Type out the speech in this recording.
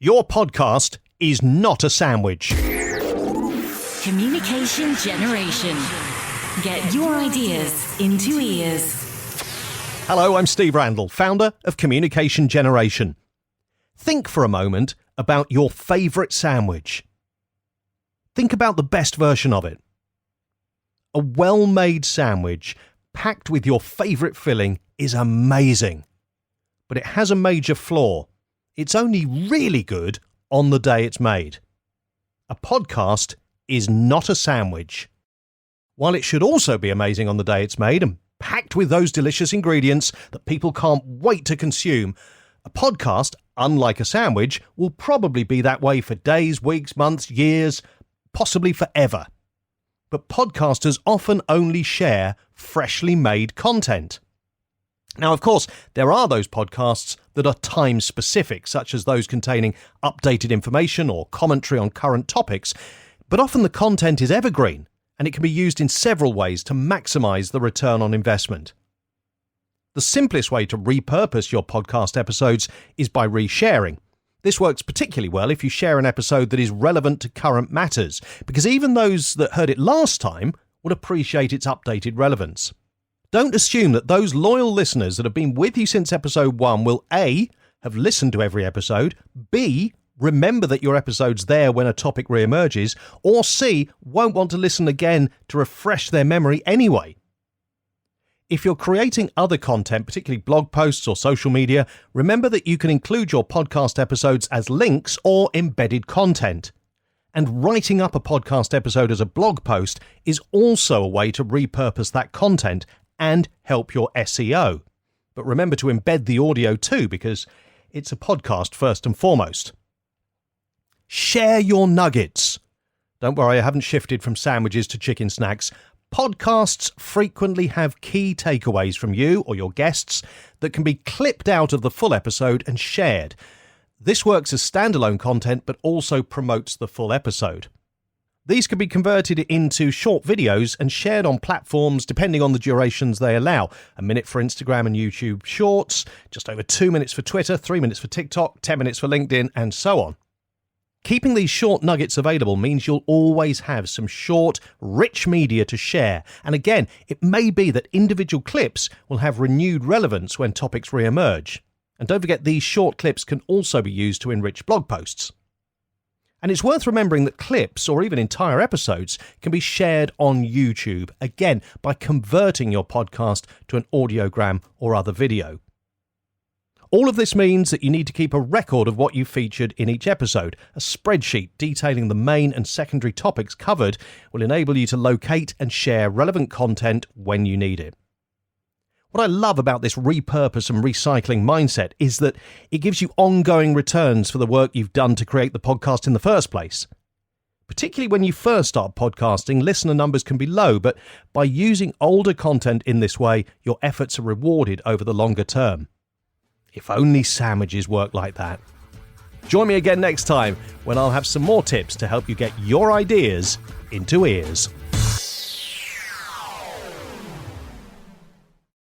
Your podcast is not a sandwich. Communication generation. Get your ideas into ears. Hello, I'm Steve Randall, founder of Communication Generation. Think for a moment about your favourite sandwich. Think about the best version of it. A well-made sandwich packed with your favourite filling is amazing. But it has a major flaw. It's only really good on the day it's made. A podcast is not a sandwich. While it should also be amazing on the day it's made and packed with those delicious ingredients that people can't wait to consume, a podcast, unlike a sandwich, will probably be that way for days, weeks, months, years, possibly forever. But podcasters often only share freshly made content. Now, of course, there are those podcasts that are time-specific, such as those containing updated information or commentary on current topics, but often the content is evergreen, and it can be used in several ways to maximise the return on investment. The simplest way to repurpose your podcast episodes is by resharing. This works particularly well if you share an episode that is relevant to current matters, because even those that heard it last time would appreciate its updated relevance. Don't assume that those loyal listeners that have been with you since episode 1 will A, have listened to every episode, B, remember that your episode's there when a topic re-emerges, or C, won't want to listen again to refresh their memory anyway. If you're creating other content, particularly blog posts or social media, remember that you can include your podcast episodes as links or embedded content. And writing up a podcast episode as a blog post is also a way to repurpose that content and help your SEO. But remember to embed the audio too, because it's a podcast first and foremost. Share your nuggets. Don't worry, I haven't shifted from sandwiches to chicken snacks. Podcasts frequently have key takeaways from you or your guests that can be clipped out of the full episode and shared. This works as standalone content, but also promotes the full episode. These can be converted into short videos and shared on platforms depending on the durations they allow. 1 minute for Instagram and YouTube Shorts, just over 2 minutes for Twitter, 3 minutes for TikTok, 10 minutes for LinkedIn, and so on. Keeping these short nuggets available means you'll always have some short, rich media to share. And again, it may be that individual clips will have renewed relevance when topics re-emerge. And don't forget, these short clips can also be used to enrich blog posts. And it's worth remembering that clips, or even entire episodes, can be shared on YouTube, again, by converting your podcast to an audiogram or other video. All of this means that you need to keep a record of what you featured in each episode. A spreadsheet detailing the main and secondary topics covered will enable you to locate and share relevant content when you need it. What I love about this repurpose and recycling mindset is that it gives you ongoing returns for the work you've done to create the podcast in the first place. Particularly when you first start podcasting, listener numbers can be low, but by using older content in this way, your efforts are rewarded over the longer term. If only sandwiches work like that. Join me again next time when I'll have some more tips to help you get your ideas into ears.